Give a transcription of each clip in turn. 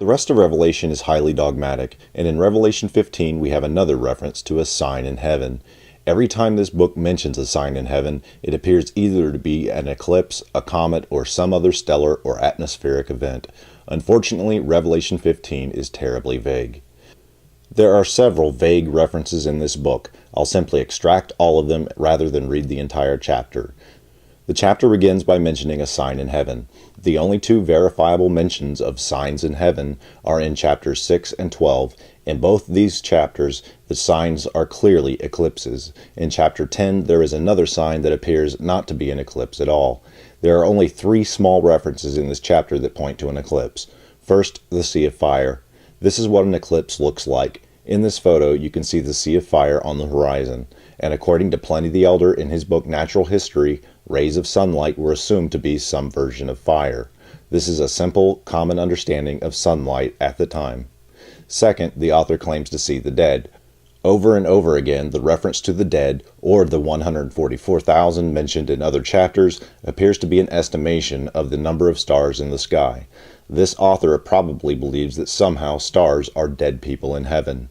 rest of Revelation is highly dogmatic, and in Revelation 15 we have another reference to a sign in heaven. Every time this book mentions a sign in heaven, it appears either to be an eclipse, a comet, or some other stellar or atmospheric event. Unfortunately, Revelation 15 is terribly vague. There are several vague references in this book. I'll simply extract all of them rather than read the entire chapter. The chapter begins by mentioning a sign in heaven. The only two verifiable mentions of signs in heaven are in chapters 6 and 12. In both these chapters, the signs are clearly eclipses. In chapter 10, there is another sign that appears not to be an eclipse at all. There are only three small references in this chapter that point to an eclipse. First, the sea of fire. This is what an eclipse looks like. In this photo, you can see the sea of fire on the horizon, and according to Pliny the Elder in his book Natural History, rays of sunlight were assumed to be some version of fire. This is a simple, common understanding of sunlight at the time. Second, the author claims to see the dead. Over and over again, the reference to the dead, or the 144,000 mentioned in other chapters, appears to be an estimation of the number of stars in the sky. This author probably believes that somehow stars are dead people in heaven.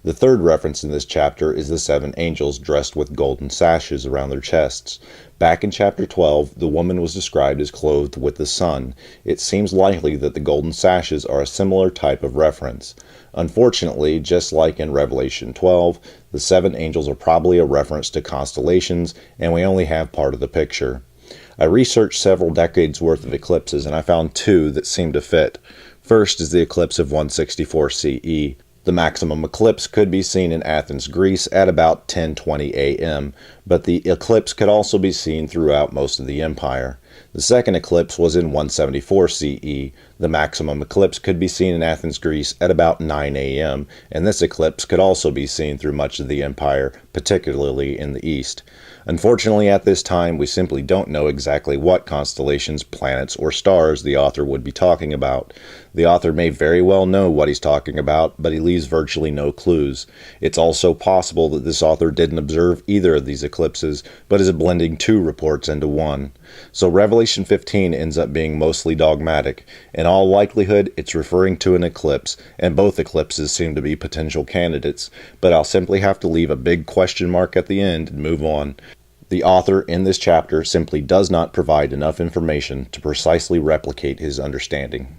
The third reference in this chapter is the 7 angels dressed with golden sashes around their chests. Back in chapter 12, the woman was described as clothed with the sun. It seems likely that the golden sashes are a similar type of reference. Unfortunately, just like in Revelation 12, the 7 angels are probably a reference to constellations, and we only have part of the picture. I researched several decades worth of eclipses, and I found two that seem to fit. First is the eclipse of 164 CE. The maximum eclipse could be seen in Athens, Greece at about 10:20 a.m., but the eclipse could also be seen throughout most of the empire. The second eclipse was in 174 CE. The maximum eclipse could be seen in Athens, Greece at about 9 a.m., and this eclipse could also be seen through much of the empire, particularly in the east. Unfortunately, at this time, we simply don't know exactly what constellations, planets, or stars the author would be talking about. The author may very well know what he's talking about, but he leaves virtually no clues. It's also possible that this author didn't observe either of these eclipses, but is blending two reports into one. So Revelation 15 ends up being mostly dogmatic. In all likelihood, it's referring to an eclipse, and both eclipses seem to be potential candidates, but I'll simply have to leave a big question mark at the end and move on. The author in this chapter simply does not provide enough information to precisely replicate his understanding.